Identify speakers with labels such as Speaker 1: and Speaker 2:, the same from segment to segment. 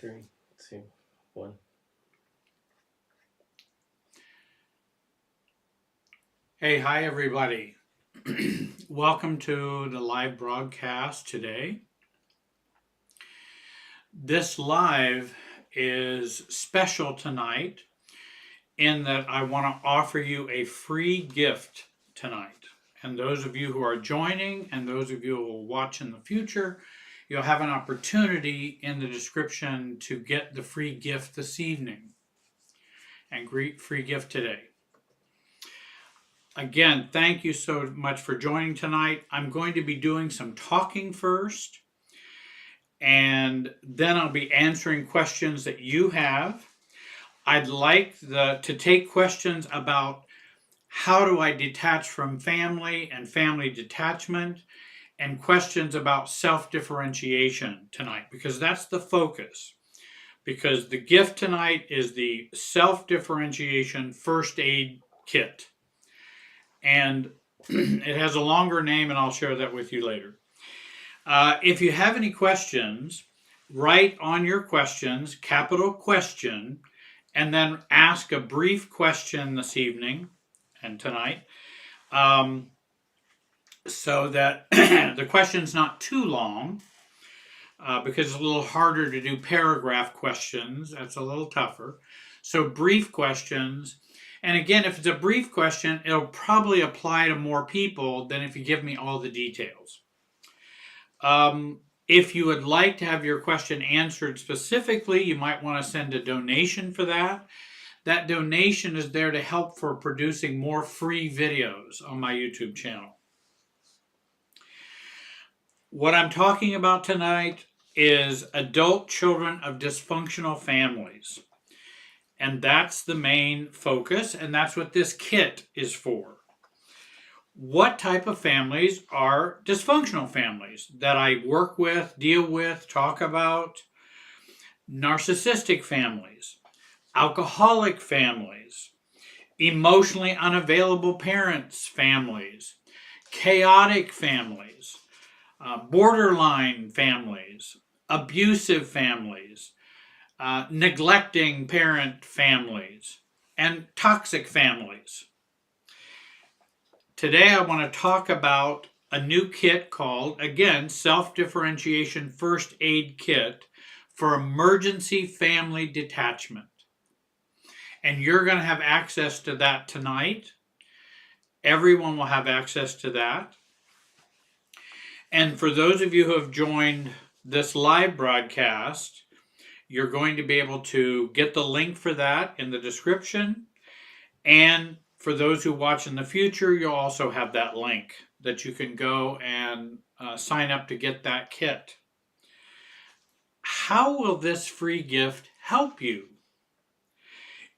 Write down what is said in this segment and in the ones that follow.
Speaker 1: Three, two, one.
Speaker 2: Hey, hi everybody. Welcome to the live broadcast today. This live is special tonight in that I want to offer you a free gift tonight. And those of you who are joining and those of you who will watch in the future, you'll have an opportunity in the description to get the free gift this evening and free gift today. Again, thank you so much for joining tonight. I'm going to be doing some talking first, and then I'll be answering questions that you have. I'd like to take questions about how do I detach from family and family detachment, and questions about self-differentiation tonight, because that's the focus. Because the gift tonight is the self-differentiation first aid kit. And it has a longer name, and I'll share that with you later. If you have any questions, write on your questions, capital question, and then ask a brief question this evening and tonight, so that the question's not too long, because it's a little harder to do paragraph questions. That's a little tougher. So brief questions. And again, if it's a brief question, it'll probably apply to more people than if you give me all the details. If you would like to have your question answered specifically, you might want to send a donation for that. That donation is there to help for producing more free videos on my YouTube channel. What I'm talking about tonight is adult children of dysfunctional families. And that's the main focus, and that's what this kit is for. What type of families are dysfunctional families that I work with, deal with, talk about? Narcissistic families, alcoholic families, emotionally unavailable parents families, chaotic families, borderline families, abusive families, neglecting parent families, and toxic families. Today I want to talk about a new kit called, again, Self-Differentiation First Aid Kit for Emergency Family Detachment. And you're going to have access to that tonight. Everyone will have access to that. And for those of you who have joined this live broadcast, you're going to be able to get the link for that in the description. And for those who watch in the future, you'll also have that link that you can go and sign up to get that kit. How will this free gift help you?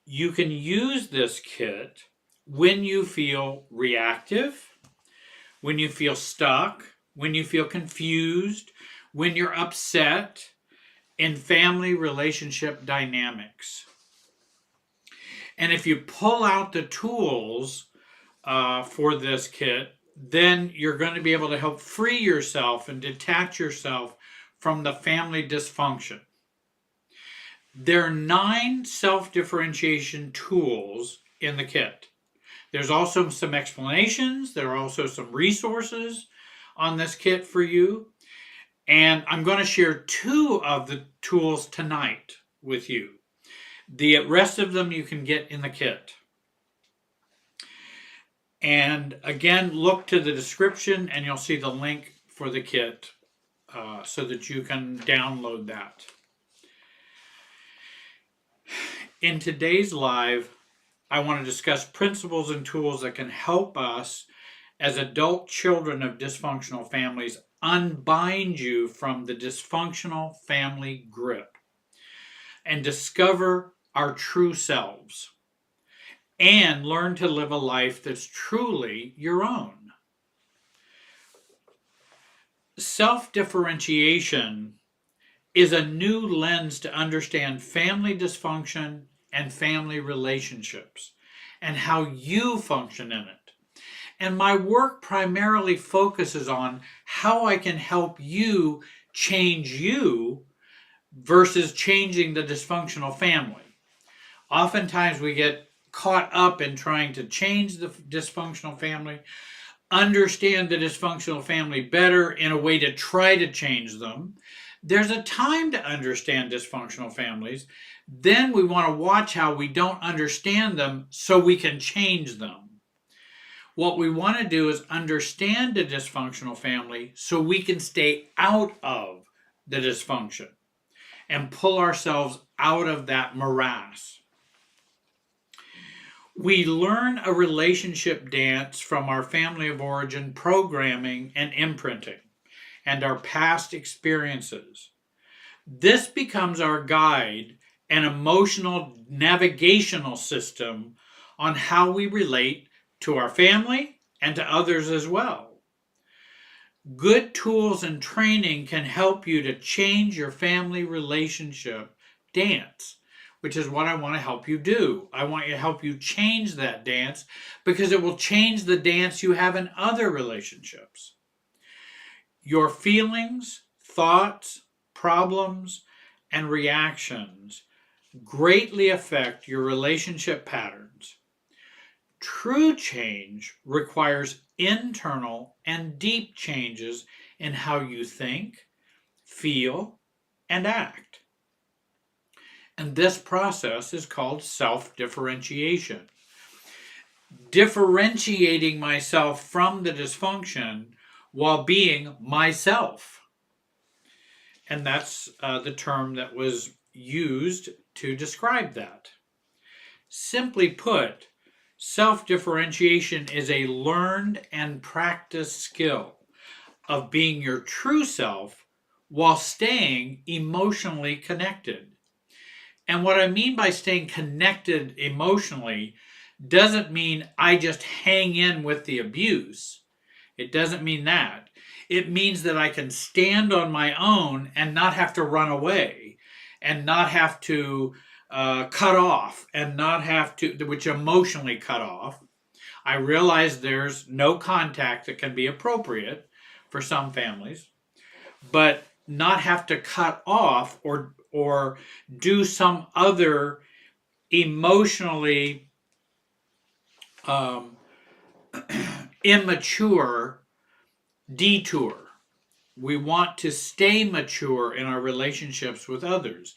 Speaker 2: You can use this kit when you feel reactive, when you feel stuck, when you feel confused, when you're upset, in family relationship dynamics. And if you pull out the tools for this kit, then you're going to be able to help free yourself and detach yourself from the family dysfunction. There are 9 self-differentiation tools in the kit. There's also some explanations. There are also some resources on this kit for you. And I'm going to share 2 of the tools tonight with you. The rest of them you can get in the kit. And again, look to the description and you'll see the link for the kit so that you can download that. In today's live, I want to discuss principles and tools that can help us as adult children of dysfunctional families unbind you from the dysfunctional family grip and discover our true selves and learn to live a life that's truly your own. Self-differentiation is a new lens to understand family dysfunction and family relationships and how you function in it. And my work primarily focuses on how I can help you change you versus changing the dysfunctional family. Oftentimes we get caught up in trying to change the dysfunctional family, understand the dysfunctional family better in a way to try to change them. There's a time to understand dysfunctional families. Then we want to watch how we don't understand them so we can change them. What we want to do is understand the dysfunctional family so we can stay out of the dysfunction and pull ourselves out of that morass. We learn a relationship dance from our family of origin programming and imprinting and our past experiences. This becomes our guide and emotional navigational system on how we relate to our family and to others as well. Good tools and training can help you to change your family relationship dance, which is what I want to help you do. I want to help you change that dance because it will change the dance you have in other relationships. Your feelings, thoughts, problems, and reactions greatly affect your relationship patterns. True change requires internal and deep changes in how you think, feel, and act. And this process is called self-differentiation. Differentiating myself from the dysfunction while being myself. And that's the term that was used to describe that. Simply put, self-differentiation is a learned and practiced skill of being your true self while staying emotionally connected. And what I mean by staying connected emotionally doesn't mean I just hang in with the abuse. It doesn't mean that. It means that I can stand on my own and not have to run away and not have to cut off and not have to, which emotionally cut off. I realize there's no contact that can be appropriate for some families, but not have to cut off or do some other emotionally immature detour. We want to stay mature in our relationships with others,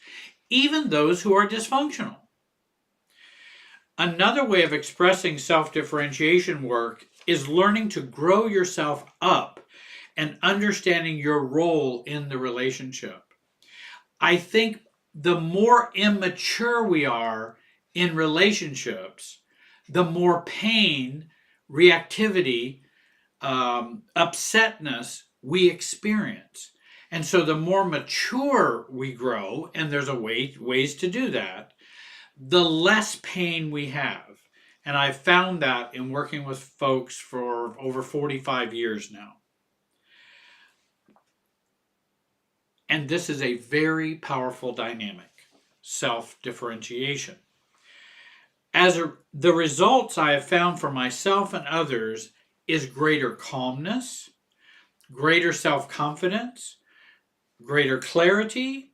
Speaker 2: even those who are dysfunctional. Another way of expressing self-differentiation work is learning to grow yourself up and understanding your role in the relationship. I think the more immature we are in relationships, the more pain, reactivity, upsetness we experience. And so the more mature we grow, and there's ways to do that, the less pain we have. And I've found that in working with folks for over 45 years now. And this is a very powerful dynamic, self-differentiation. The results I have found for myself and others is greater calmness, greater self-confidence, greater clarity,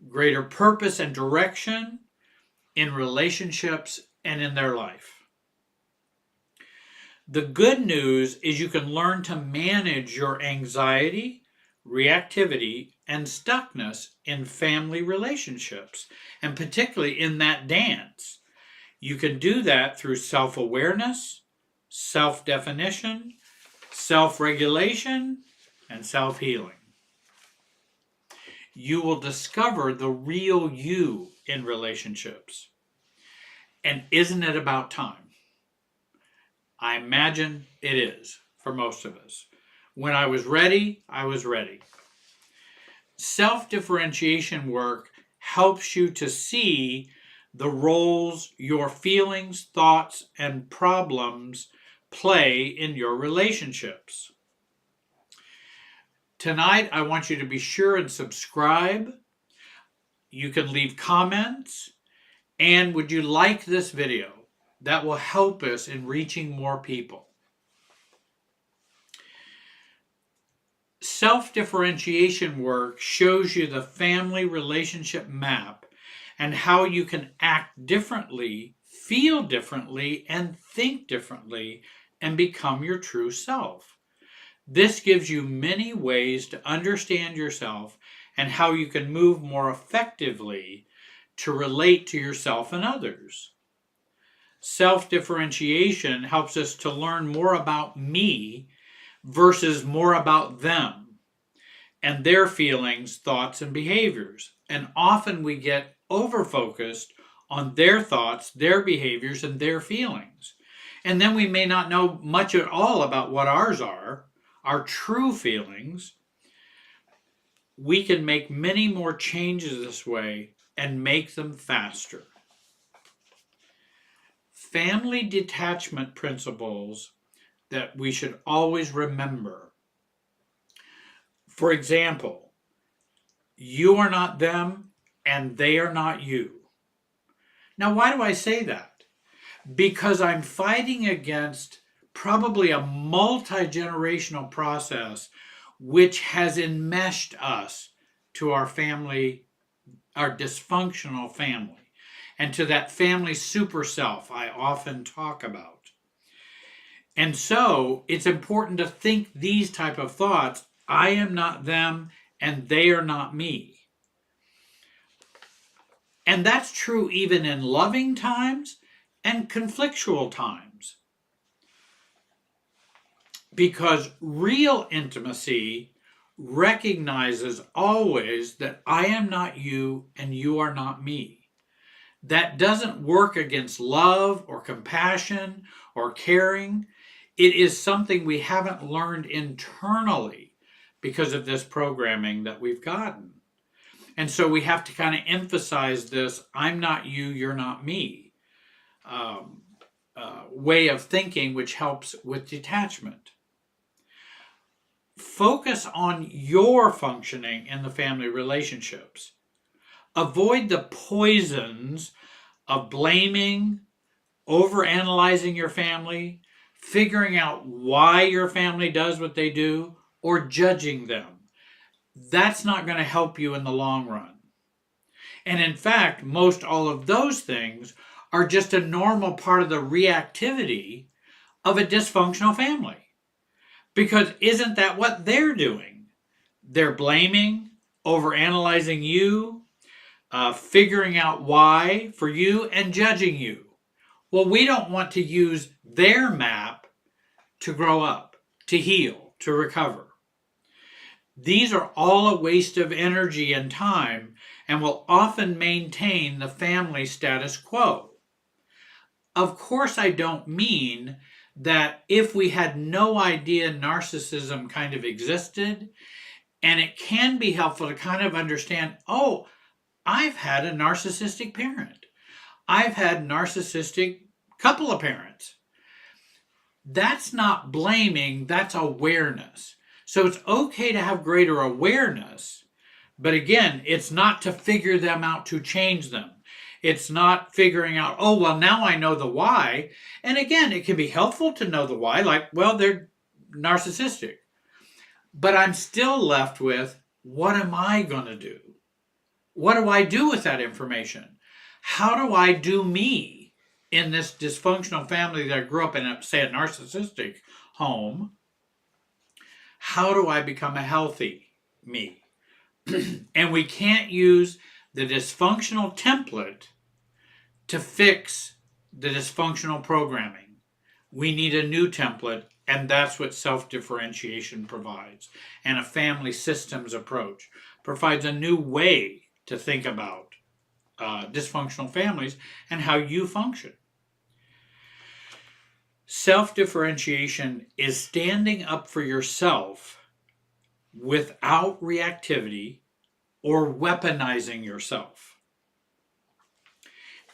Speaker 2: greater purpose and direction in relationships and in their life. The good news is you can learn to manage your anxiety, reactivity, and stuckness in family relationships, and particularly in that dance. You can do that through self-awareness, self-definition, self-regulation, and self-healing. You will discover the real you in relationships. And isn't it about time? I imagine it is for most of us. When I was ready, I was ready. Self-differentiation work helps you to see the roles your feelings, thoughts, and problems play in your relationships. Tonight, I want you to be sure and subscribe. You can leave comments. And would you like this video? That will help us in reaching more people. Self-differentiation work shows you the family relationship map and how you can act differently, feel differently, and think differently and become your true self. This gives you many ways to understand yourself and how you can move more effectively to relate to yourself and others. Self-differentiation helps us to learn more about me versus more about them and their feelings, thoughts, and behaviors. And often we get over focused on their thoughts, their behaviors, and their feelings. And then we may not know much at all about what ours are, our true feelings. We can make many more changes this way and make them faster. Family detachment principles that we should always remember. For example, you are not them and they are not you. Now, why do I say that? Because I'm fighting against probably a multi-generational process which has enmeshed us to our family, our dysfunctional family, and to that family super self I often talk about. And so it's important to think these type of thoughts. I am not them and they are not me. And that's true even in loving times and conflictual times. Because real intimacy recognizes always that I am not you and you are not me. That doesn't work against love or compassion or caring. It is something we haven't learned internally because of this programming that we've gotten. And so we have to kind of emphasize this I'm not you, you're not me way of thinking, which helps with detachment. Focus on your functioning in the family relationships. Avoid the poisons of blaming, overanalyzing your family, figuring out why your family does what they do, or judging them. That's not going to help you in the long run. And in fact, most all of those things are just a normal part of the reactivity of a dysfunctional family. Because isn't that what they're doing? They're blaming, overanalyzing you, figuring out why for you, and judging you. Well, we don't want to use their map to grow up, to heal, to recover. These are all a waste of energy and time and will often maintain the family status quo. Of course, I don't mean that if we had no idea narcissism kind of existed, and it can be helpful to kind of understand, oh, I've had a narcissistic parent. I've had narcissistic couple of parents. That's not blaming, that's awareness. So it's okay to have greater awareness, but again, it's not to figure them out to change them. It's not figuring out, oh, well, now I know the why. And again, it can be helpful to know the why, like, well, they're narcissistic. But I'm still left with, what am I going to do? What do I do with that information? How do I do me in this dysfunctional family that I grew up in, say, a narcissistic home? How do I become a healthy me? And we can't use the dysfunctional template to fix the dysfunctional programming. We need a new template, and that's what self-differentiation provides. And a family systems approach provides a new way to think about dysfunctional families and how you function. Self-differentiation is standing up for yourself without reactivity or weaponizing yourself.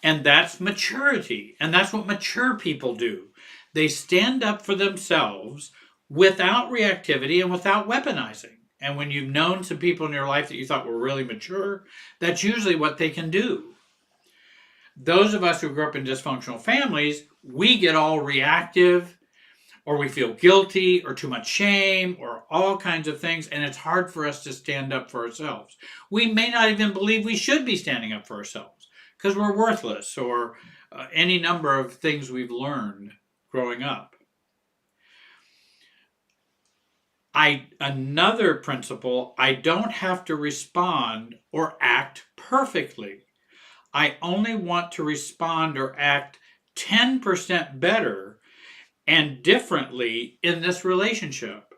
Speaker 2: And that's maturity. And that's what mature people do. They stand up for themselves without reactivity and without weaponizing. And when you've known some people in your life that you thought were really mature, that's usually what they can do. Those of us who grew up in dysfunctional families, we get all reactive. or we feel guilty or too much shame or all kinds of things, and it's hard for us to stand up for ourselves. We may not even believe we should be standing up for ourselves because we're worthless or any number of things we've learned growing up. Another principle, I don't have to respond or act perfectly. I only want to respond or act 10% better and differently in this relationship.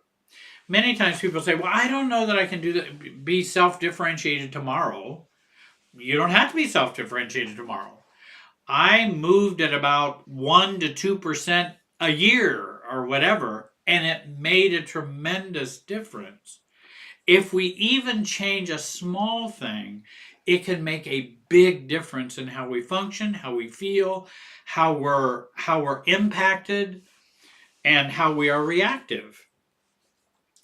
Speaker 2: Many times people say, well, I don't know that I can do that, be self-differentiated tomorrow. You don't have to be self-differentiated tomorrow. I moved at about 1 to 2% a year or whatever, and it made a tremendous difference. If we even change a small thing, it can make a big difference in how we function, how we feel, how we're impacted, and how we are reactive,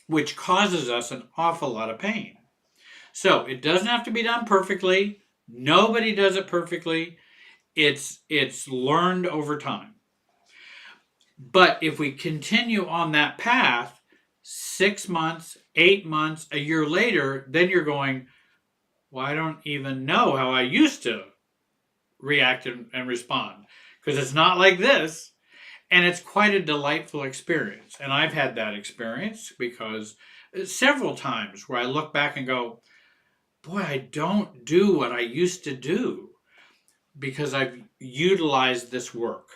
Speaker 2: which causes us an awful lot of pain. So it doesn't have to be done perfectly. Nobody does it perfectly. It's learned over time. But if we continue on that path, 6 months, 8 months, a year later, then you're going, well, I don't even know how I used to react and respond because it's not like this. And it's quite a delightful experience. And I've had that experience because several times where I look back and go, boy, I don't do what I used to do because I've utilized this work.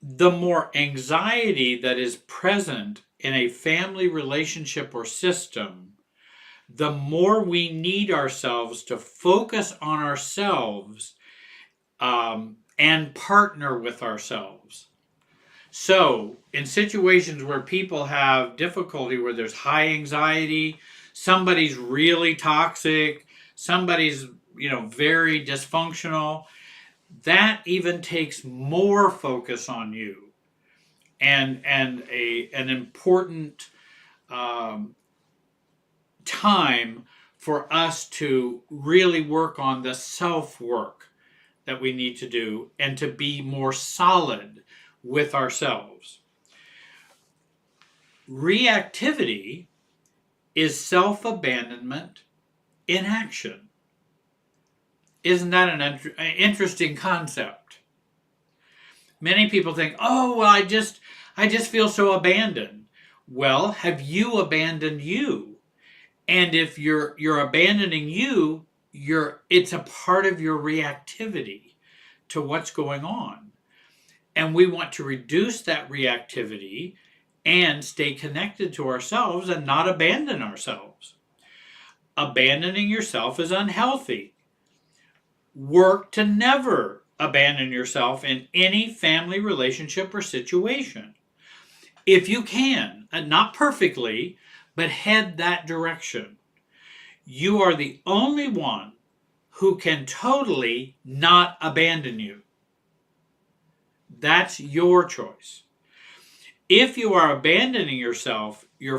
Speaker 2: The more anxiety that is present in a family relationship or system, the more we need ourselves to focus on ourselves and partner with ourselves. So, in situations where people have difficulty, where there's high anxiety, somebody's really toxic, somebody's very dysfunctional, that even takes more focus on you, and an important time for us to really work on the self-work that we need to do and to be more solid with ourselves. Reactivity is self-abandonment in action. Isn't that an interesting concept? Many people think, oh, well, I just feel so abandoned. Well, have you abandoned you? And if you're abandoning you, it's a part of your reactivity to what's going on. And we want to reduce that reactivity and stay connected to ourselves and not abandon ourselves. Abandoning yourself is unhealthy. Work to never abandon yourself in any family relationship or situation. If you can, and not perfectly, but head that direction. You are the only one who can totally not abandon you. That's your choice. If you are abandoning yourself, you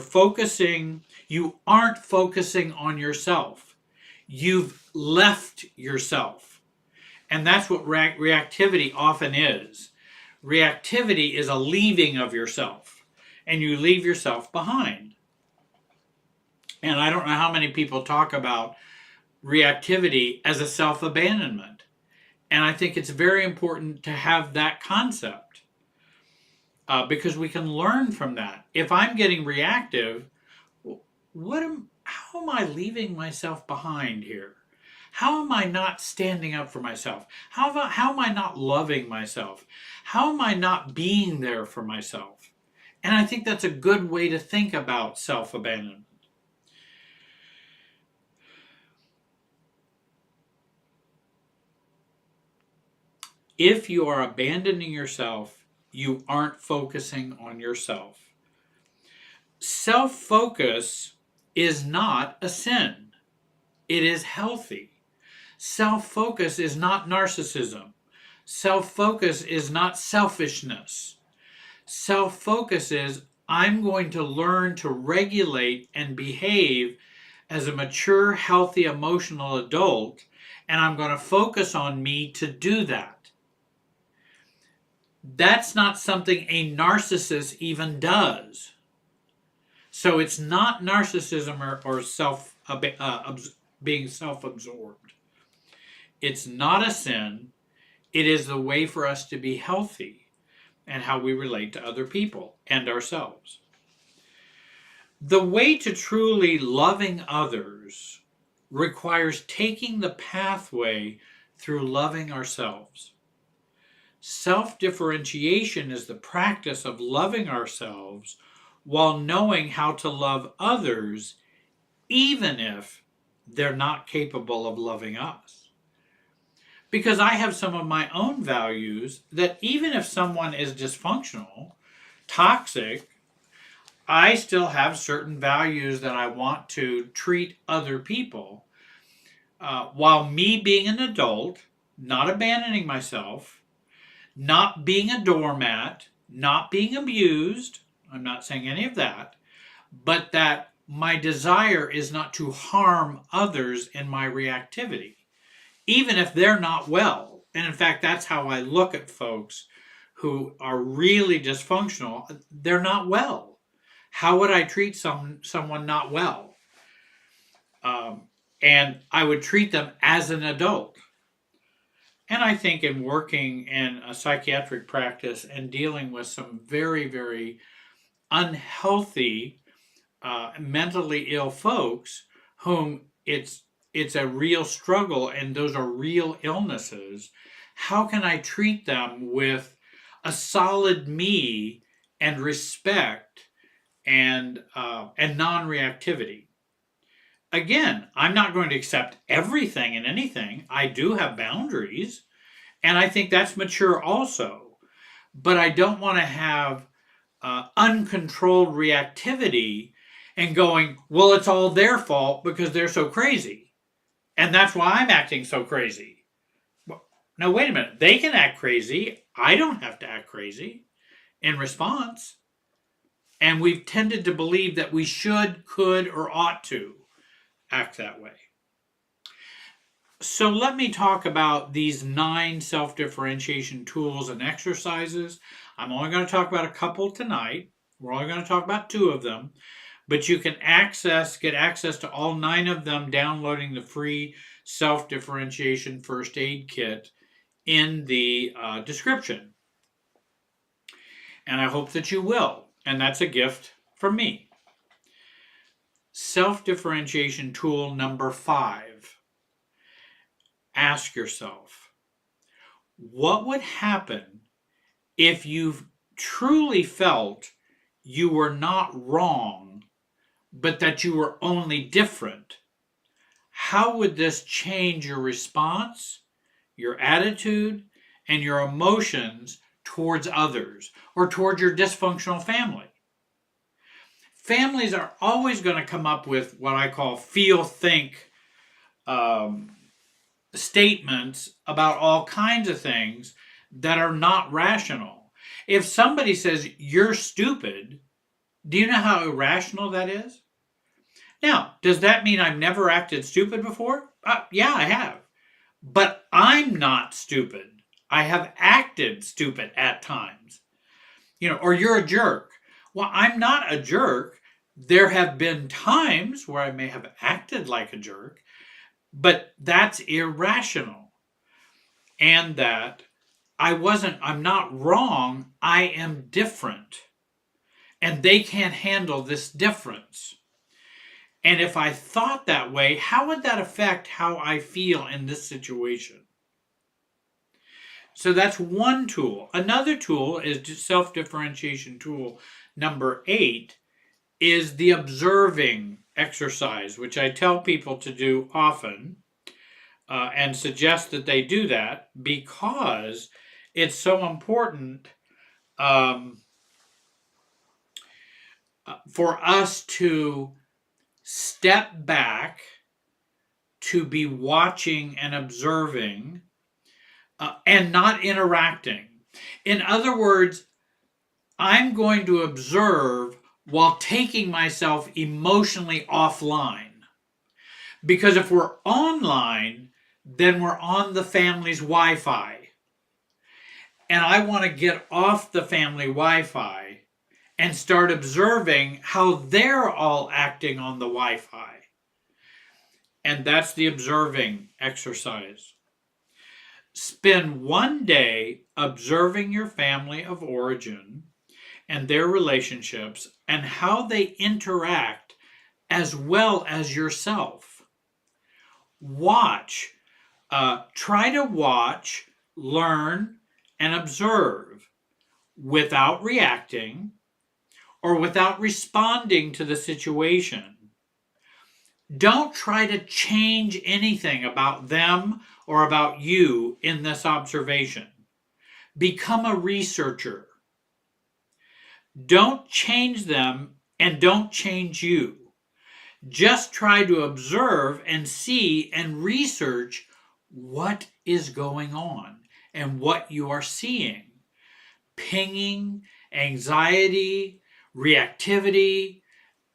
Speaker 2: aren't focusing on yourself. You've left yourself. And that's what reactivity often is. Reactivity is a leaving of yourself, and you leave yourself behind. And I don't know how many people talk about reactivity as a self-abandonment. And I think it's very important to have that concept because we can learn from that. If I'm getting reactive, how am I leaving myself behind here? How am I not standing up for myself? How am I not loving myself? How am I not being there for myself? And I think that's a good way to think about self-abandonment. If you are abandoning yourself, you aren't focusing on yourself. Self-focus is not a sin. It is healthy. Self-focus is not narcissism. Self-focus is not selfishness. Self-focus is, I'm going to learn to regulate and behave as a mature, healthy, emotional adult, and I'm going to focus on me to do that. That's not something a narcissist even does. So it's not narcissism or being self-absorbed. It's not a sin. It is the way for us to be healthy and how we relate to other people and ourselves. The way to truly loving others requires taking the pathway through loving ourselves. Self-differentiation is the practice of loving ourselves while knowing how to love others, even if they're not capable of loving us. Because I have some of my own values that even if someone is dysfunctional, toxic, I still have certain values that I want to treat other people while me being an adult, not abandoning myself, not being a doormat, not being abused. I'm not saying any of that, but that my desire is not to harm others in my reactivity, even if they're not well. And in fact, that's how I look at folks who are really dysfunctional. They're not well. How would I treat someone not well? And I would treat them as an adult. And I think in working in a psychiatric practice and dealing with some very, very unhealthy, mentally ill folks, whom it's a real struggle and those are real illnesses, how can I treat them with a solid me and respect and non-reactivity? Again, I'm not going to accept everything and anything. I do have boundaries, and I think that's mature also. But I don't want to have uncontrolled reactivity and going, well, it's all their fault because they're so crazy. And that's why I'm acting so crazy. Well, no, wait a minute. They can act crazy. I don't have to act crazy in response. And we've tended to believe that we should, could, or ought to act that way. So let me talk about these 9 self-differentiation tools and exercises. I'm only going to talk about a couple tonight. We're only going to talk about 2 of them, but you can get access to all 9 of them downloading the free self-differentiation first aid kit in the description. And I hope that you will, and that's a gift from me. Self-differentiation tool number 5. Ask yourself, what would happen if you truly felt you were not wrong, but that you were only different? How would this change your response, your attitude, and your emotions towards others or towards your dysfunctional family? Families are always going to come up with what I call feel, think statements about all kinds of things that are not rational. If somebody says, you're stupid, do you know how irrational that is? Now, does that mean I've never acted stupid before? Yeah, I have. But I'm not stupid. I have acted stupid at times. Or you're a jerk. Well, I'm not a jerk. There have been times where I may have acted like a jerk, but that's irrational. And that I'm not wrong, I am different. And they can't handle this difference. And if I thought that way, how would that affect how I feel in this situation? So that's one tool. Another tool is self-differentiation tool number 8 is the observing exercise, which I tell people to do often and suggest that they do that because it's so important for us to step back, to be watching and observing and not interacting. In other words, I'm going to observe while taking myself emotionally offline. Because if we're online, then we're on the family's Wi-Fi. and I want to get off the family Wi-Fi and start observing how they're all acting on the Wi-Fi. And that's the observing exercise. Spend one day observing your family of origin and their relationships and how they interact as well as yourself. Watch. Try to watch, learn, and observe without reacting or without responding to the situation. Don't try to change anything about them or about you in this observation. Become a researcher. Don't change them and don't change you. Just try to observe and see and research what is going on and what you are seeing. Pinging, anxiety, reactivity.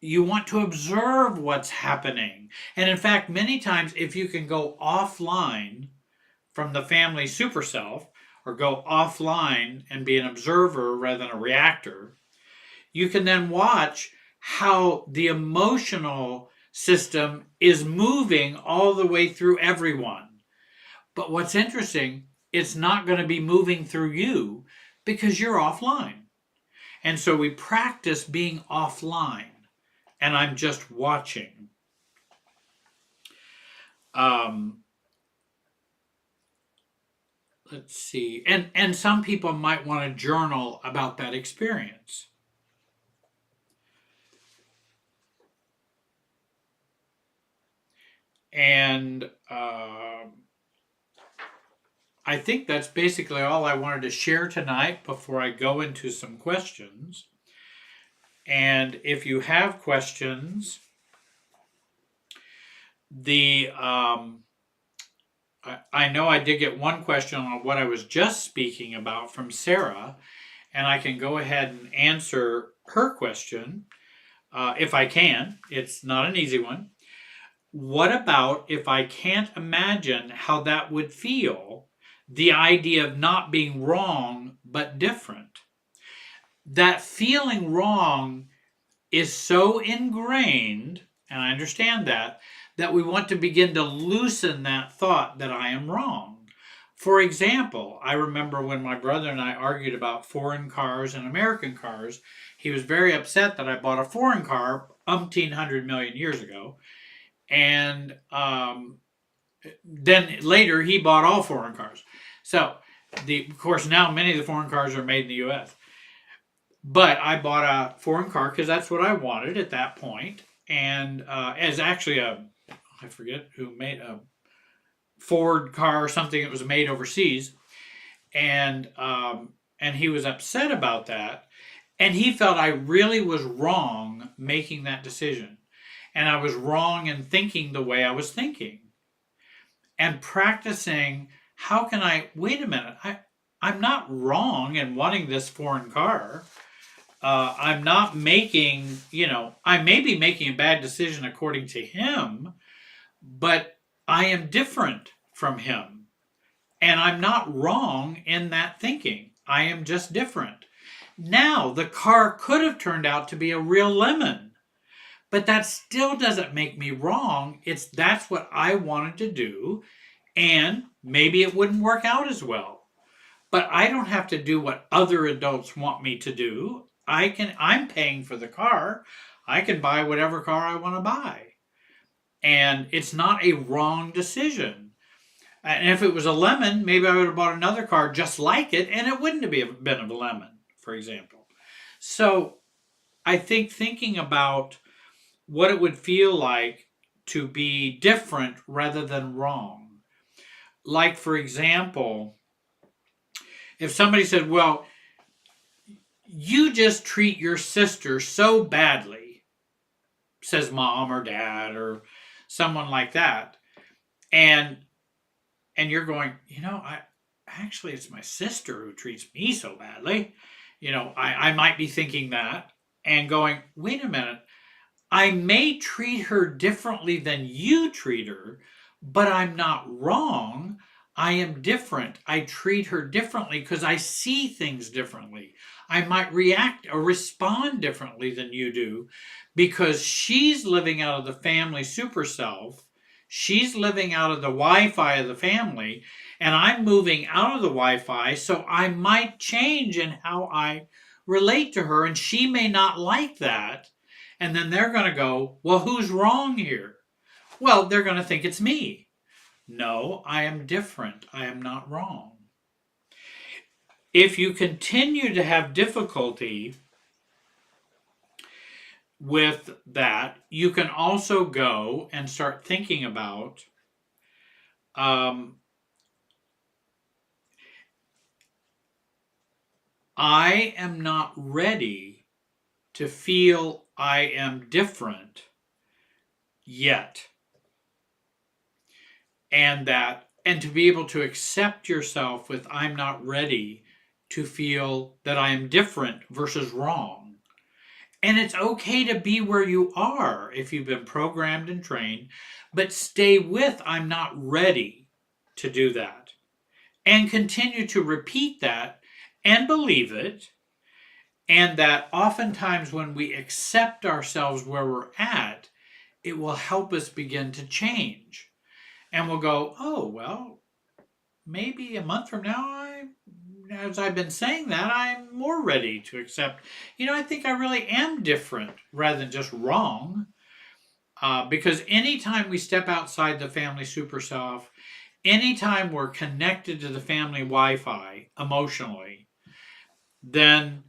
Speaker 2: You want to observe what's happening. And in fact, many times, if you can go offline from the family super self or go offline and be an observer rather than a reactor, you can then watch how the emotional system is moving all the way through everyone. But what's interesting, it's not going to be moving through you because you're offline. And so we practice being offline, and I'm just watching. Let's see. And some people might want to journal about that experience. And I think that's basically all I wanted to share tonight before I go into some questions. And if you have questions, I know I did get one question on what I was just speaking about from Sarah, and I can go ahead and answer her question if I can. It's not an easy one. What about if I can't imagine how that would feel, the idea of not being wrong but different? That feeling wrong is so ingrained, and I understand that we want to begin to loosen that thought that I am wrong. For example, I remember when my brother and I argued about foreign cars and American cars, he was very upset that I bought a foreign car umpteen 100 million years ago. And then later he bought all foreign cars. So, of course, now many of the foreign cars are made in the U.S. But I bought a foreign car because that's what I wanted at that point. And as actually I forget who made a Ford car or something that was made overseas. And he was upset about that. And he felt I really was wrong making that decision. And I was wrong in thinking the way I was thinking. And practicing, how can I, wait a minute, I'm not wrong in wanting this foreign car. I'm not making, I may be making a bad decision according to him, but I am different from him. And I'm not wrong in that thinking. I am just different. Now, the car could have turned out to be a real lemon. But that still doesn't make me wrong. That's what I wanted to do, and maybe it wouldn't work out as well. But I don't have to do what other adults want me to do. I'm paying for the car. I can buy whatever car I want to buy. And it's not a wrong decision. And if it was a lemon, maybe I would have bought another car just like it, and it wouldn't have been a lemon, for example. So I think thinking about what it would feel like to be different rather than wrong. Like, for example, if somebody said, well, you just treat your sister so badly, says mom or dad or someone like that, and you're going, actually it's my sister who treats me so badly. I might be thinking that and going, wait a minute, I may treat her differently than you treat her, but I'm not wrong. I am different. I treat her differently because I see things differently. I might react or respond differently than you do because she's living out of the family super self. She's living out of the Wi Fi of the family, and I'm moving out of the Wi Fi, so I might change in how I relate to her, and she may not like that. And then they're going to go, well, who's wrong here? Well, they're going to think it's me. No, I am different. I am not wrong. If you continue to have difficulty with that, you can also go and start thinking about I am not ready to feel I am different yet. And to be able to accept yourself with I'm not ready to feel that I am different versus wrong. And it's okay to be where you are if you've been programmed and trained, but stay with I'm not ready to do that. And continue to repeat that and believe it. And that oftentimes when we accept ourselves where we're at, it will help us begin to change. And we'll go, oh, well, maybe a month from now, as I've been saying that, I'm more ready to accept, I think I really am different rather than just wrong. Because anytime we step outside the family super self, anytime we're connected to the family Wi-Fi emotionally, then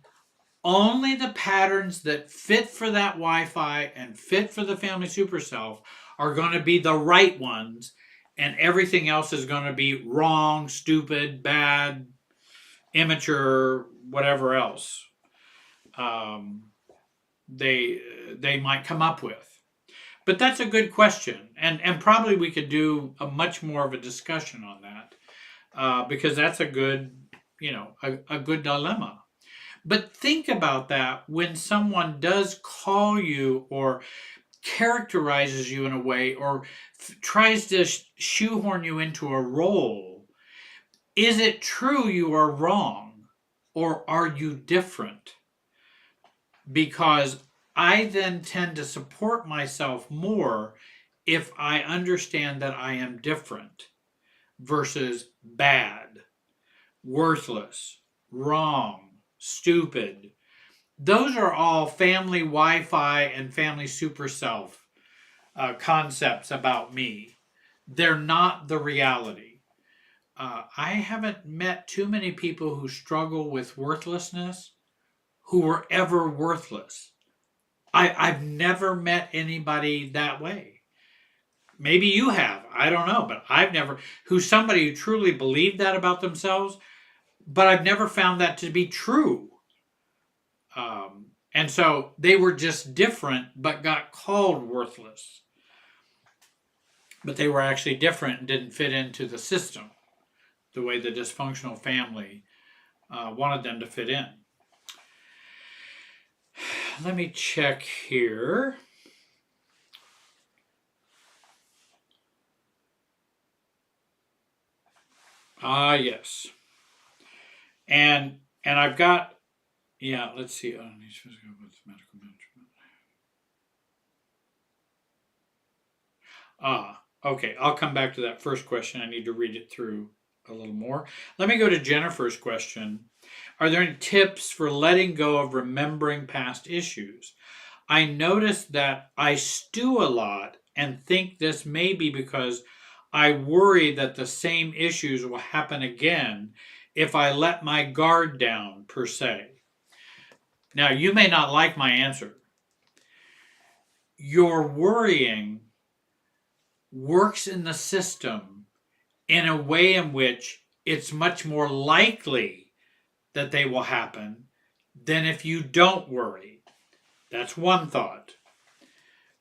Speaker 2: only the patterns that fit for that Wi-Fi and fit for the family super self are going to be the right ones, and everything else is going to be wrong, stupid, bad, immature, whatever else they might come up with. But that's a good question, and probably we could do a much more of a discussion on that because that's a good a good dilemma. But think about that when someone does call you or characterizes you in a way or tries to shoehorn you into a role. Is it true you are wrong or are you different? Because I then tend to support myself more if I understand that I am different versus bad, worthless, wrong, stupid. Those are all family Wi-Fi and family super self concepts about me. They're not the reality. I haven't met too many people who struggle with worthlessness who were ever worthless. I've never met anybody that way. Maybe you have. I don't know. But I've never, somebody who truly believed that about themselves, but I've never found that to be true. And so they were just different, but got called worthless. But they were actually different and didn't fit into the system the way the dysfunctional family wanted them to fit in. Let me check here. Yes. And I've got, let's see. Medical management. Okay. I'll come back to that first question. I need to read it through a little more. Let me go to Jennifer's question. Are there any tips for letting go of remembering past issues? I notice that I stew a lot and think this may be because I worry that the same issues will happen again if I let my guard down, per se. Now, you may not like my answer. Your worrying works in the system in a way in which it's much more likely that they will happen than if you don't worry. That's one thought.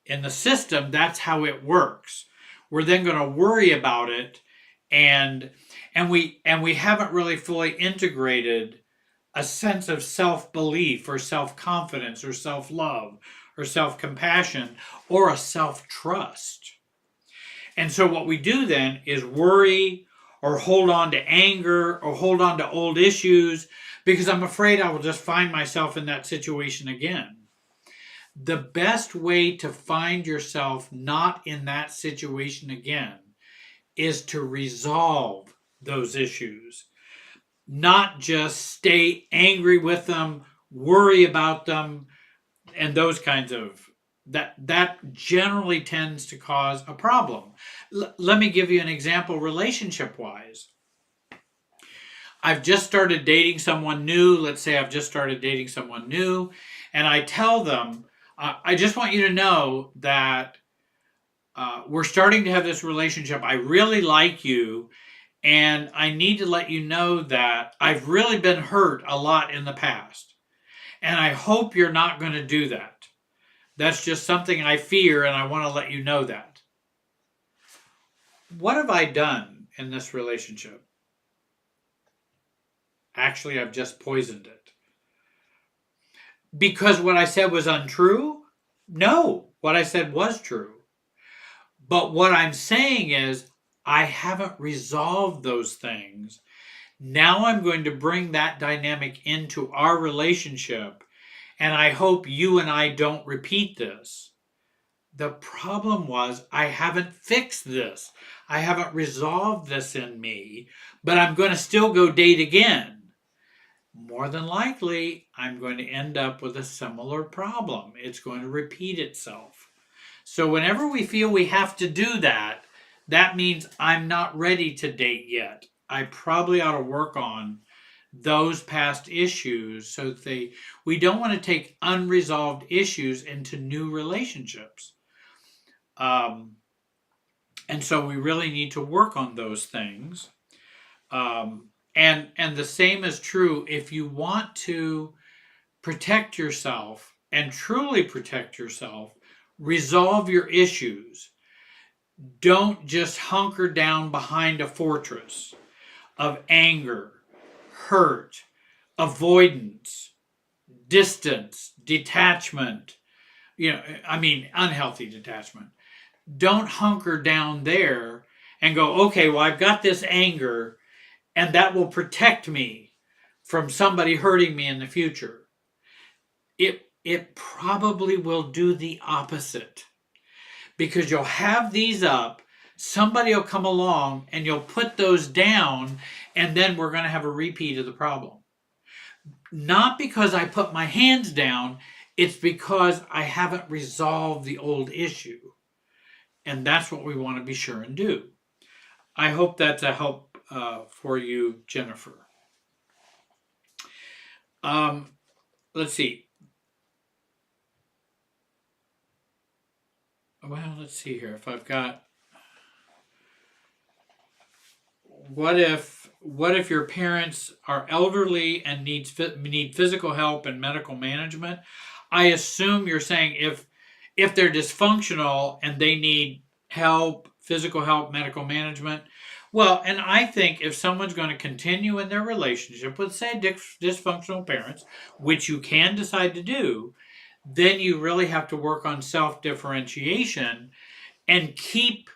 Speaker 2: In the system, that's how it works. We're then going to worry about it, and we haven't really fully integrated a sense of self-belief or self-confidence or self-love or self-compassion or a self-trust. And so what we do then is worry or hold on to anger or hold on to old issues because I'm afraid I will just find myself in that situation again. The best way to find yourself not in that situation again is to resolve those issues, not just stay angry with them, worry about them, and those kinds of that generally tends to cause a problem. Let me give you an example relationship wise. I've just started dating someone new. Let's say I've just started dating someone new, and I tell them, I just want you to know that we're starting to have this relationship. I really like you, and I need to let you know that I've really been hurt a lot in the past. And I hope you're not going to do that. That's just something I fear, and I want to let you know that. What have I done in this relationship? Actually, I've just poisoned it. Because what I said was untrue? No, what I said was true. But what I'm saying is, I haven't resolved those things. Now I'm going to bring that dynamic into our relationship, and I hope you and I don't repeat this. The problem was I haven't fixed this. I haven't resolved this in me, but I'm going to still go date again. More than likely, I'm going to end up with a similar problem. It's going to repeat itself. So whenever we feel we have to do that, that means I'm not ready to date yet. I probably ought to work on those past issues so that we don't want to take unresolved issues into new relationships. And so we really need to work on those things. And the same is true if you want to protect yourself and truly protect yourself, resolve your issues. Don't just hunker down behind a fortress of anger, hurt, avoidance, distance, detachment, unhealthy detachment. Don't hunker down there and go, okay, well, I've got this anger and that will protect me from somebody hurting me in the future. It probably will do the opposite because you'll have these up, somebody will come along and you'll put those down, and then we're going to have a repeat of the problem. Not because I put my hands down, it's because I haven't resolved the old issue. And that's what we want to be sure and do. I hope that's a help for you, Jennifer. Let's see. Well, let's see here. If I've got, what if your parents are elderly and need physical help and medical management? I assume you're saying if they're dysfunctional and they need help, physical help, medical management. Well, and I think if someone's going to continue in their relationship with, say, dysfunctional parents, which you can decide to do, then you really have to work on self-differentiation and keep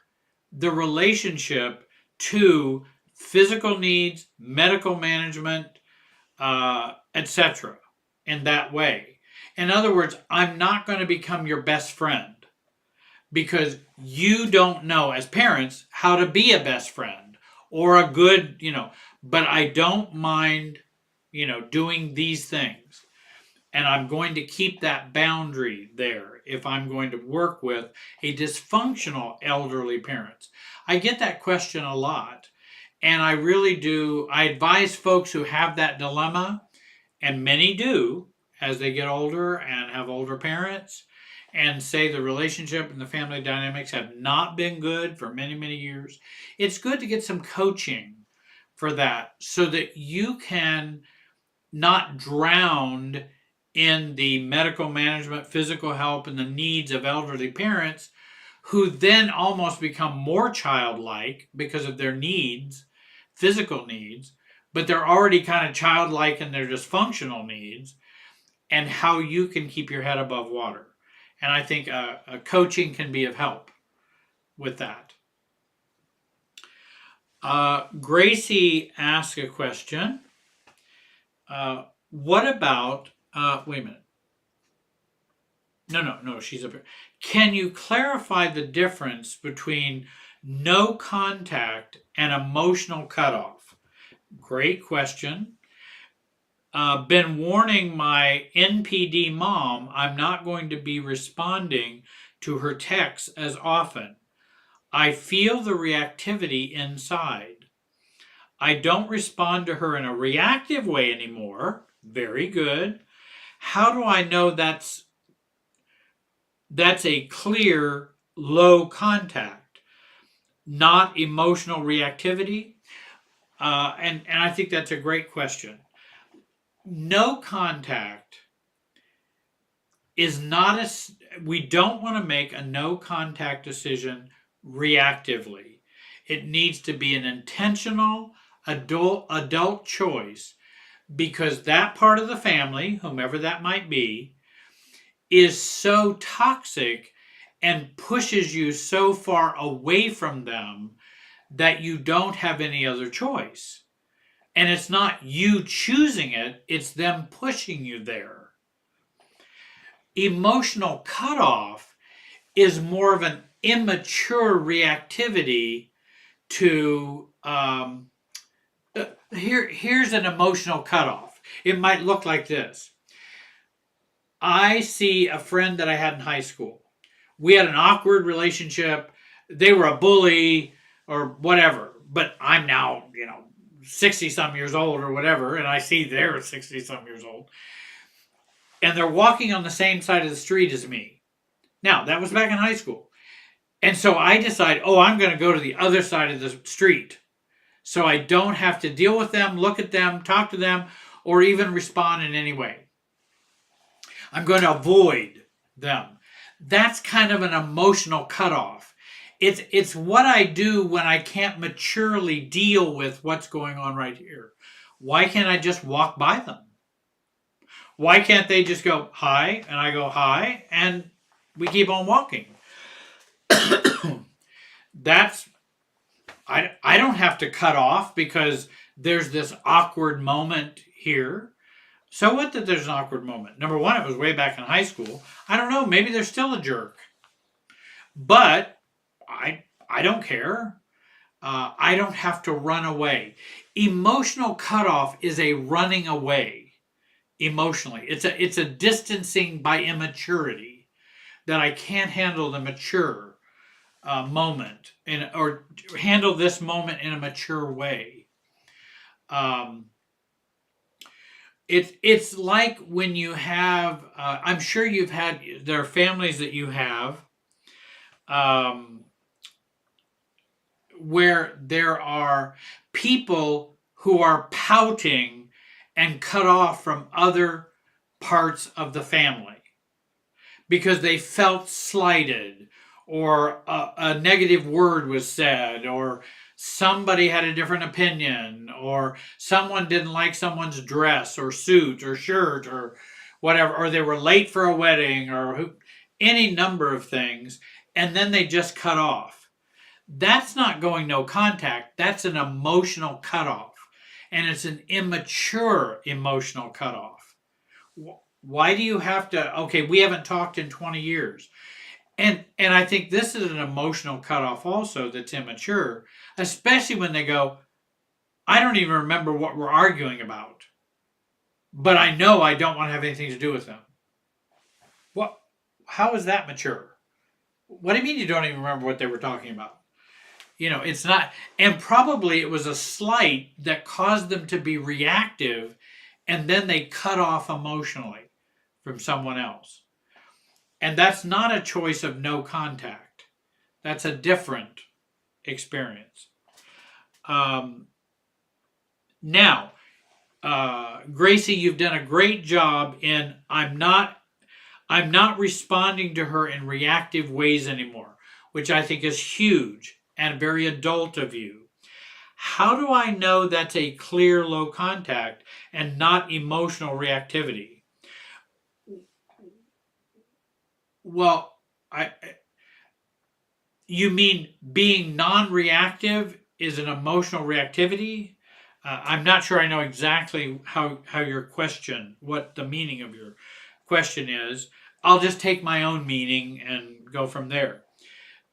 Speaker 2: the relationship to physical needs, medical management, etc. in that way. In other words, I'm not going to become your best friend because you don't know as parents how to be a best friend or a good, but I don't mind, doing these things. And I'm going to keep that boundary there if I'm going to work with a dysfunctional elderly parent. I get that question a lot. And I really do. I advise folks who have that dilemma, and many do as they get older and have older parents, and say the relationship and the family dynamics have not been good for many, many years. It's good to get some coaching for that so that you can not drown in the medical management, physical help, and the needs of elderly parents who then almost become more childlike because of their needs, physical needs, but they're already kind of childlike in their dysfunctional needs, and how you can keep your head above water. And I think a coaching can be of help with that. Gracie asked a question. What about, wait a minute. No, she's up here. Can you clarify the difference between no contact and emotional cutoff? Great question. Been warning my NPD mom I'm not going to be responding to her texts as often. I feel the reactivity inside. I don't respond to her in a reactive way anymore. Very good. How do I know that's a clear low contact, not emotional reactivity? And I think that's a great question. No contact is not we don't want to make a no contact decision reactively. It needs to be an intentional adult choice, because that part of the family, whomever that might be, is so toxic and pushes you so far away from them that you don't have any other choice. And it's not you choosing it, it's them pushing you there. Emotional cutoff is more of an immature reactivity to here's an emotional cutoff. It might look like this. I see a friend that I had in high school. We had an awkward relationship. They were a bully or whatever, but I'm now, 60 some years old or whatever, and I see they're 60 some years old. And they're walking on the same side of the street as me. Now, that was back in high school. And so I decide, I'm going to go to the other side of the street so I don't have to deal with them, look at them, talk to them, or even respond in any way. I'm going to avoid them. That's kind of an emotional cutoff. It's what I do when I can't maturely deal with what's going on right here. Why can't I just walk by them? Why can't they just go hi and I go hi and we keep on walking? That's I don't have to cut off because there's this awkward moment here. So what that there's an awkward moment? Number one, it was way back in high school. I don't know, maybe they're still a jerk. But I don't care. I don't have to run away. Emotional cutoff is a running away emotionally. It's a distancing by immaturity, that I can't handle the mature moment or handle this moment in a mature way. It's like when you have, I'm sure there are families that you have where there are people who are pouting and cut off from other parts of the family because they felt slighted, or a negative word was said, or somebody had a different opinion, or someone didn't like someone's dress or suit or shirt or whatever, or they were late for a wedding, or any number of things, and then they just cut off. That's not going no contact. That's an emotional cutoff. And it's an immature emotional cutoff. Why do you have to, okay, we haven't talked in 20 years. And I think this is an emotional cutoff also that's immature, especially when they go, I don't even remember what we're arguing about, but I know I don't want to have anything to do with them. What? How is that mature? What do you mean you don't even remember what they were talking about? It's not, and probably it was a slight that caused them to be reactive, and then they cut off emotionally from someone else. And that's not a choice of no contact. That's a different experience. Now, Gracie, you've done a great job in I'm not responding to her in reactive ways anymore, which I think is huge and very adult of you. How do I know that's a clear low contact and not emotional reactivity? Well, you mean being non-reactive is an emotional reactivity. I'm not sure I know exactly how your question, what the meaning of your question is. I'll just take my own meaning and go from there.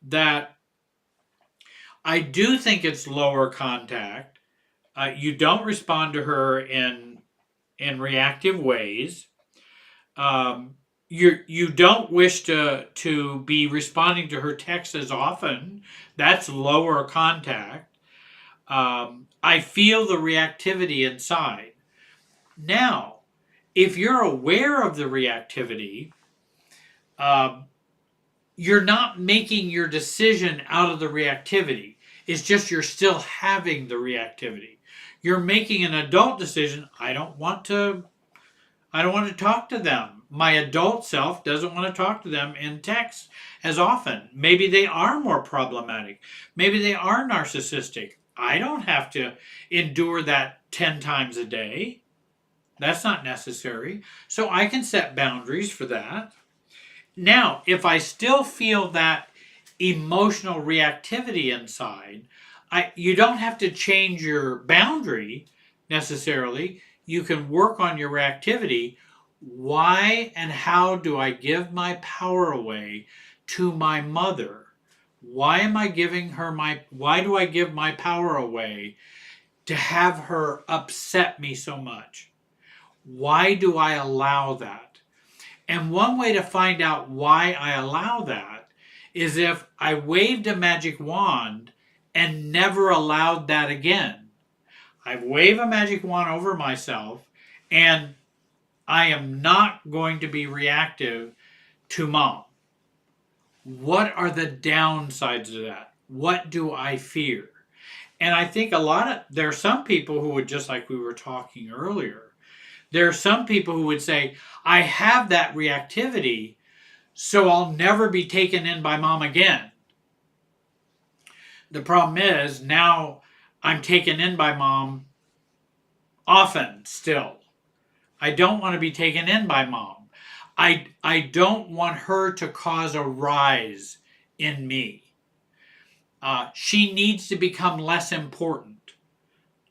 Speaker 2: That I do think it's lower contact. You don't respond to her in reactive ways. You don't wish to be responding to her texts as often. That's lower contact. I feel the reactivity inside. Now, if you're aware of the reactivity, um, you're not making your decision out of the reactivity. It's just you're still having the reactivity. You're making an adult decision. I don't want to talk to them. My adult self doesn't want to talk to them in text as often. Maybe they are more problematic. Maybe they are narcissistic. I don't have to endure that 10 times a day. That's not necessary. So I can set boundaries for that. Now, if I still feel that emotional reactivity inside, you don't have to change your boundary necessarily. You can work on your reactivity. Why and how do I give my power away to my mother? Why do I give my power away to have her upset me so much? Why do I allow that? And one way to find out why I allow that is if I waved a magic wand and never allowed that again. I wave a magic wand over myself and I am not going to be reactive to mom. What are the downsides of that? What do I fear? And I think there are some people who would, just like we were talking earlier, there are some people who would say, I have that reactivity, so I'll never be taken in by mom again. The problem is now I'm taken in by mom often still. I don't want to be taken in by mom. I don't want her to cause a rise in me. She needs to become less important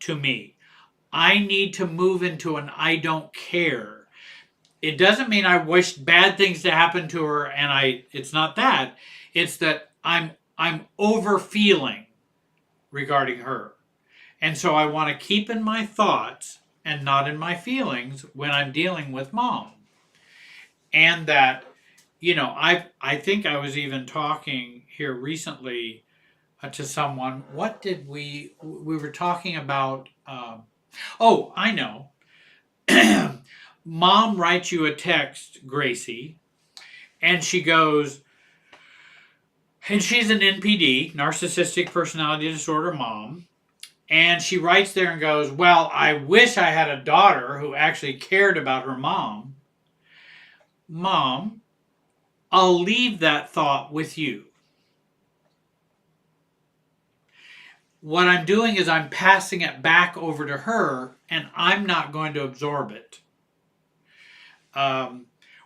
Speaker 2: to me. I need to move into an I don't care. It doesn't mean I wish bad things to happen to her and it's not that. It's that I'm over feeling regarding her. And so I want to keep in my thoughts and not in my feelings when I'm dealing with mom. And that, I think I was even talking here recently to someone. What did we were talking about? Oh, I know. Mom writes you a text, Gracie, and she goes, and she's an NPD, narcissistic personality disorder mom. And she writes there and goes, well, I wish I had a daughter who actually cared about her mom. Mom, I'll leave that thought with you. What I'm doing is I'm passing it back over to her, and I'm not going to absorb it.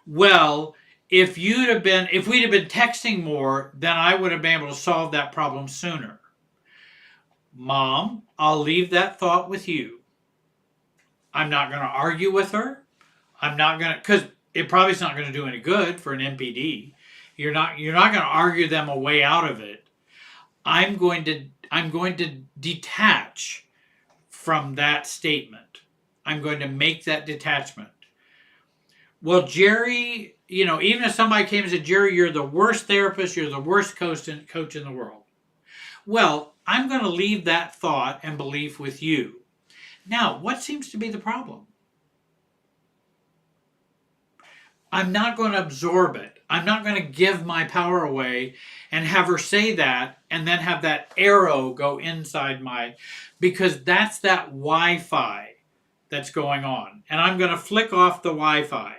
Speaker 2: Well, if we'd have been texting more, then I would have been able to solve that problem sooner. Mom, I'll leave that thought with you. I'm not going to argue with her. I'm not going to, because it probably is not going to do any good for an NPD. You're not going to argue them a way out of it. I'm going to detach from that statement. I'm going to make that detachment. Well, Jerry, even if somebody came and said, Jerry, you're the worst therapist, you're the worst coach in the world. Well, I'm going to leave that thought and belief with you. Now, what seems to be the problem? I'm not going to absorb it. I'm not going to give my power away and have her say that and then have that arrow go inside because that's that Wi-Fi that's going on. And I'm going to flick off the Wi-Fi.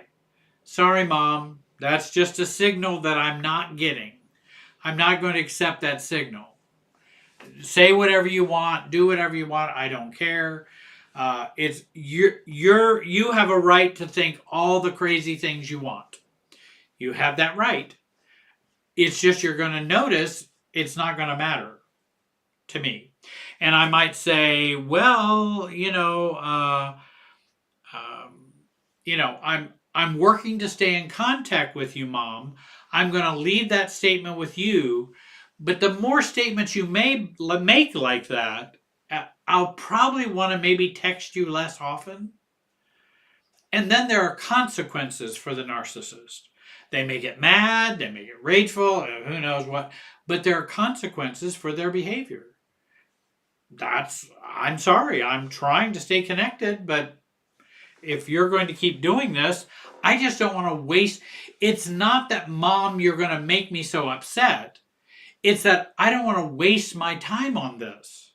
Speaker 2: Sorry, Mom, that's just a signal that I'm not getting. I'm not going to accept that signal. Say whatever you want, do whatever you want, I don't care. You have a right to think all the crazy things you want. You have that right. It's just you're going to notice it's not going to matter. to me. And I might say, well, I'm working to stay in contact with you, Mom. I'm going to leave that statement with you. But the more statements you may make like that, I'll probably want to maybe text you less often. And then there are consequences for the narcissist. They may get mad, they may get rageful, who knows what, but there are consequences for their behavior. I'm sorry, I'm trying to stay connected, but if you're going to keep doing this, I just don't want to waste. It's not that, Mom, you're going to make me so upset. It's that I don't want to waste my time on this.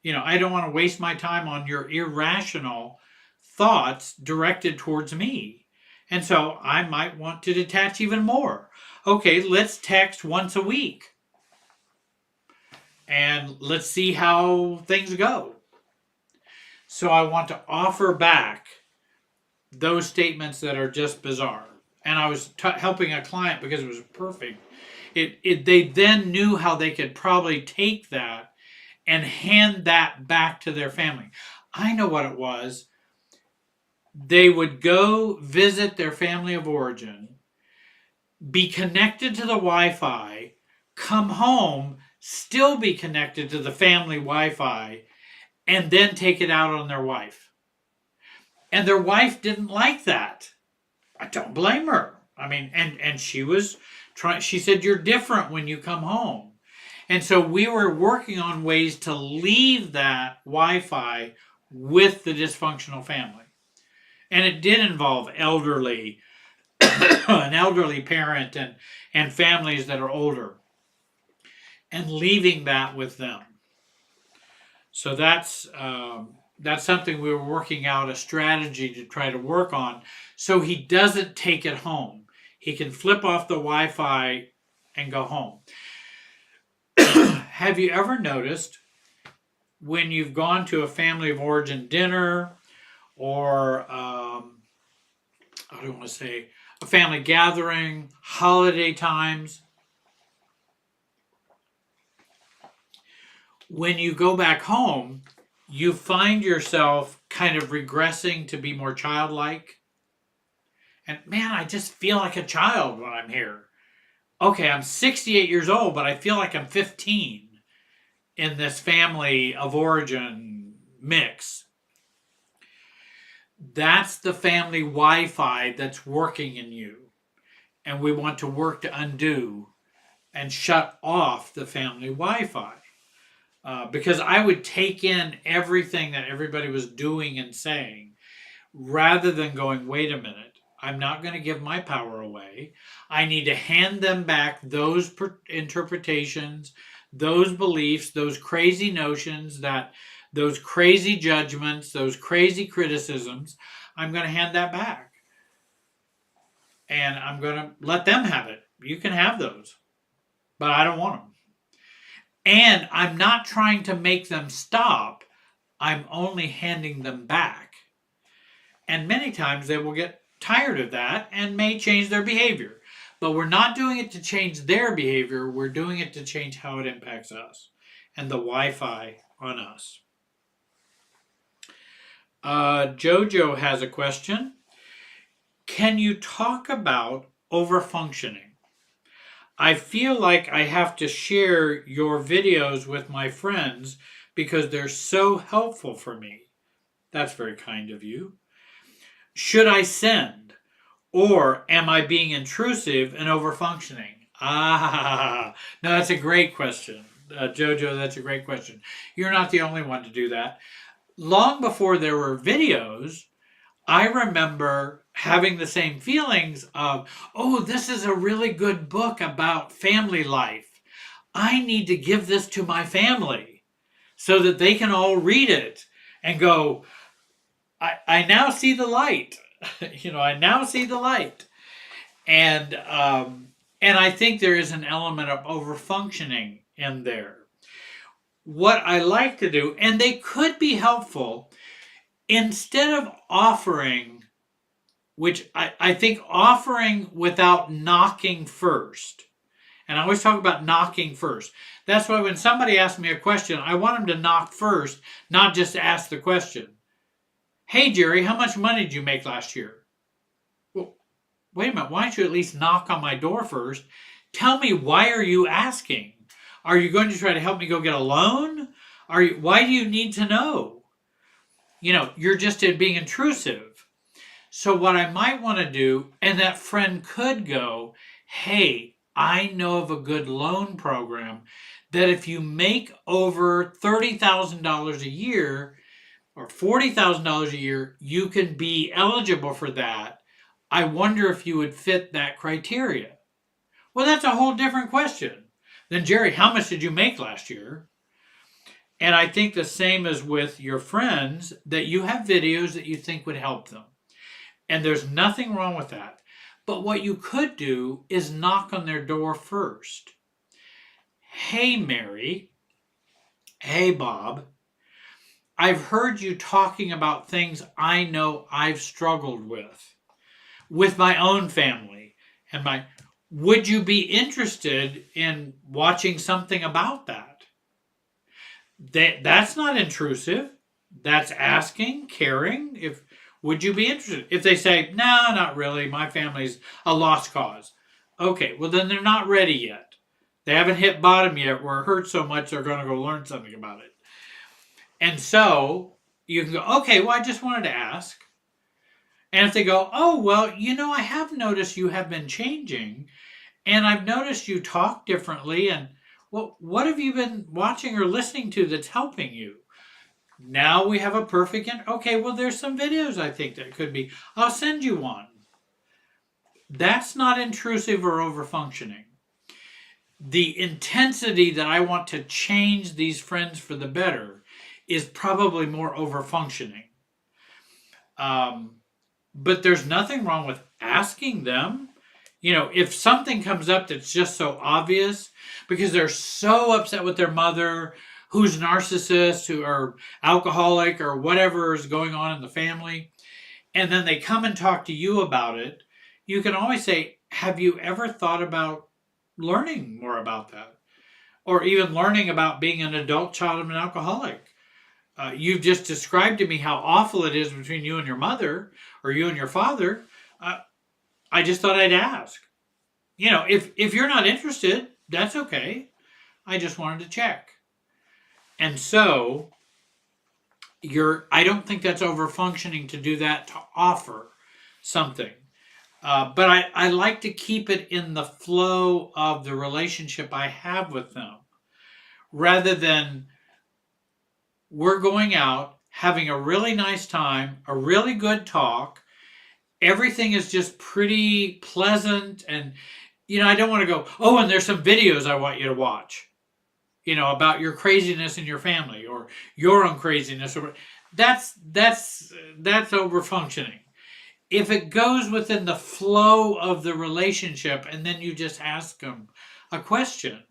Speaker 2: I don't want to waste my time on your irrational thoughts directed towards me. And so I might want to detach even more. Okay, let's text once a week. And let's see how things go. So I want to offer back those statements that are just bizarre. And I was helping a client because it was perfect. They then knew how they could probably take that and hand that back to their family. I know what it was. They would go visit their family of origin, be connected to the Wi-Fi, come home, still be connected to the family Wi-Fi, and then take it out on their wife. And their wife didn't like that. I don't blame her. I mean, and she was trying, she said, you're different when you come home. And so we were working on ways to leave that Wi-Fi with the dysfunctional family. And it did involve an elderly parent and families that are older, and leaving that with them. So that's something we were working out, a strategy to try to work on, so he doesn't take it home. He can flip off the Wi-Fi and go home. Have you ever noticed when you've gone to a family of origin dinner, or I don't want to say a family gathering, holiday times, when you go back home, you find yourself kind of regressing to be more childlike? And man, I just feel like a child when I'm here. Okay, I'm 68 years old, but I feel like I'm 15 in this family of origin mix. That's the family Wi-Fi that's working in you. And we want to work to undo and shut off the family Wi-Fi. Because I would take in everything that everybody was doing and saying, rather than going, wait a minute, I'm not going to give my power away. I need to hand them back those interpretations, those beliefs, those crazy notions, those crazy judgments, those crazy criticisms. I'm going to hand that back. And I'm going to let them have it. You can have those. But I don't want them. And I'm not trying to make them stop. I'm only handing them back. And many times they will get tired of that and may change their behavior. But we're not doing it to change their behavior. We're doing it to change how it impacts us and the Wi-Fi on us. Jojo has a question. Can you talk about overfunctioning? I feel like I have to share your videos with my friends because they're so helpful for me. That's very kind of you. Should I send? Or am I being intrusive and overfunctioning? No, that's a great question. Jojo, that's a great question. You're not the only one to do that. Long before there were videos, I remember having the same feelings of, oh, this is a really good book about family life. I need to give this to my family so that they can all read it and go, I now see the light. I now see the light. And I think there is an element of overfunctioning in there. What I like to do, and they could be helpful, instead of offering, which I think offering without knocking first. And I always talk about knocking first. That's why when somebody asks me a question, I want them to knock first, not just ask the question. Hey, Jerry, how much money did you make last year? Well, wait a minute. Why don't you at least knock on my door first? Tell me, why are you asking? Are you going to try to help me go get a loan? Why do you need to know? You're just being intrusive. So what I might want to do, and that friend could go, hey, I know of a good loan program that if you make over $30,000 a year or $40,000 a year, you can be eligible for that. I wonder if you would fit that criteria. Well, that's a whole different question than, Jerry, how much did you make last year? And I think the same as with your friends, that you have videos that you think would help them. And there's nothing wrong with that. But what you could do is knock on their door first. Hey, Mary. Hey, Bob. I've heard you talking about things I know I've struggled with my own family. Would you be interested in watching something about that? That's not intrusive. That's asking, caring. Would you be interested? If they say, no, not really, my family's a lost cause. Okay, well then they're not ready yet. They haven't hit bottom yet where it hurts so much they're going to go learn something about it. And so you can go, okay, well, I just wanted to ask. And if they go, oh, well, I have noticed you have been changing, and I've noticed you talk differently, and well, what have you been watching or listening to that's helping you? Now we have a perfect, okay, well, there's some videos I think that could be, I'll send you one. That's not intrusive or over-functioning. The intensity that I want to change these friends for the better is probably more over-functioning. But there's nothing wrong with asking them. If something comes up that's just so obvious because they're so upset with their mother, who's narcissist, who are alcoholic, or whatever is going on in the family, and then they come and talk to you about it, you can always say, have you ever thought about learning more about that? Or even learning about being an adult child of an alcoholic. You've just described to me how awful it is between you and your mother, or you and your father. I just thought I'd ask. If you're not interested, that's okay. I just wanted to check. And so I don't think that's over-functioning to do that, to offer something. But I like to keep it in the flow of the relationship I have with them, rather than we're going out, having a really nice time, a really good talk. Everything is just pretty pleasant. And, I don't want to go, oh, and there's some videos I want you to watch, about your craziness in your family or your own craziness. That's over-functioning. If it goes within the flow of the relationship and then you just ask them a question,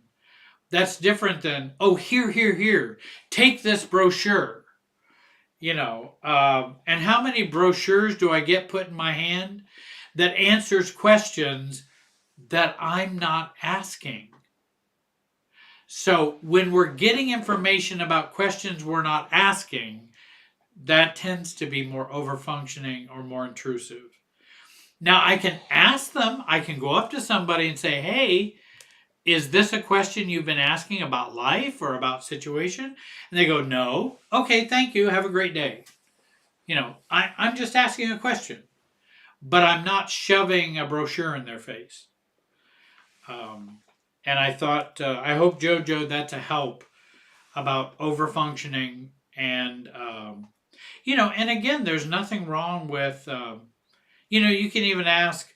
Speaker 2: that's different than, oh, here, take this brochure. And how many brochures do I get put in my hand that answers questions that I'm not asking? So when we're getting information about questions we're not asking, that tends to be more over-functioning or more intrusive. Now, I can ask them, I can go up to somebody and say, hey, is this a question you've been asking about life or about situation? And they go, no. Okay, thank you. Have a great day. I'm just asking a question, but I'm not shoving a brochure in their face. And I thought, I hope, Jojo, that's a help about over-functioning. And, and again, there's nothing wrong with, you can even ask,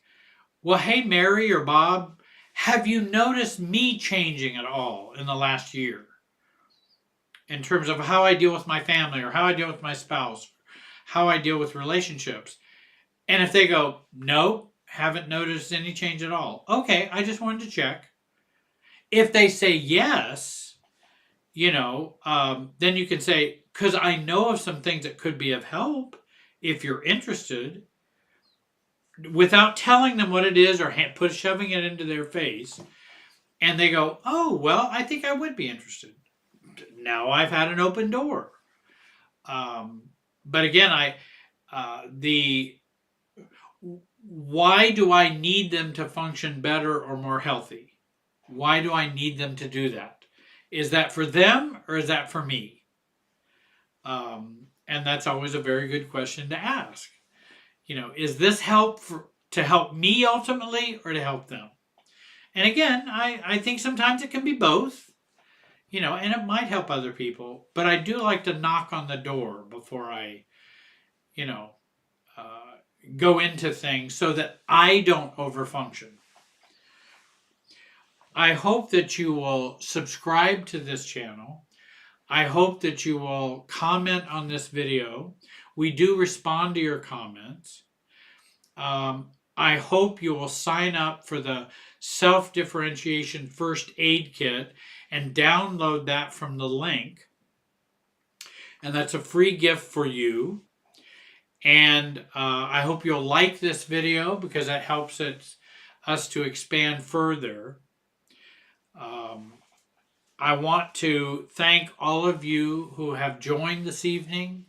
Speaker 2: well, hey, Mary or Bob, have you noticed me changing at all in the last year? In terms of how I deal with my family, or how I deal with my spouse, how I deal with relationships. And if they go, no, haven't noticed any change at all. Okay, I just wanted to check. If they say yes, then you can say, because I know of some things that could be of help if you're interested, without telling them what it is or shoving it into their face. and they go, oh, well, I think I would be interested. Now I've had an open door. But again, the why do I need them to function better or more healthy? Why do I need them to do that? Is that for them or is that for me? And that's always a very good question to ask. Is this to help me ultimately or to help them? And again, I think sometimes it can be both, and it might help other people, but I do like to knock on the door before I, you know, uh, go into things so that I don't overfunction. I hope that you will subscribe to this channel. I hope that you will comment on this video. We do respond to your comments. I hope you will sign up for the self-differentiation first aid kit and download that from the link. And that's a free gift for you. And I hope you'll like this video because that helps us to expand further. I want to thank all of you who have joined this evening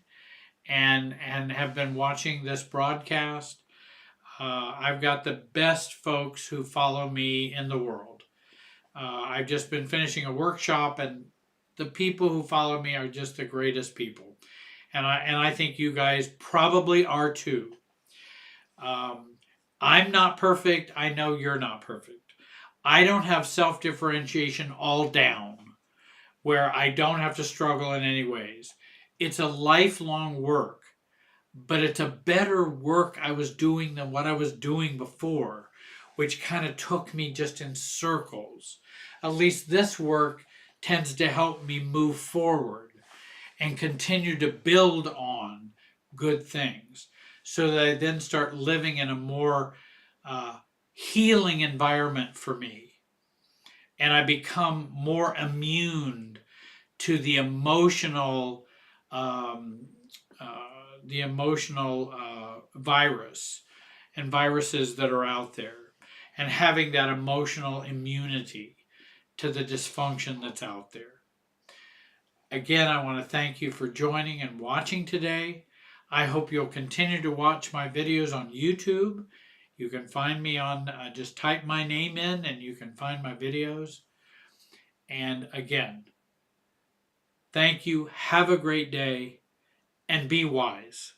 Speaker 2: and have been watching this broadcast. I've got the best folks who follow me in the world. I've just been finishing a workshop, and the people who follow me are just the greatest people. And I think you guys probably are too. I'm not perfect. I know you're not perfect. I don't have self-differentiation all down where I don't have to struggle in any ways. It's a lifelong work, but it's a better work I was doing than what I was doing before, which kind of took me just in circles. At least this work tends to help me move forward and continue to build on good things so that I then start living in a more healing environment for me. And I become more immune to the emotional virus and viruses that are out there, and having that emotional immunity to the dysfunction that's out there. Again, I want to thank you for joining and watching today. I hope you'll continue to watch my videos on YouTube. You can find me on, just type my name in and you can find my videos. And again, thank you, have a great day, and be wise.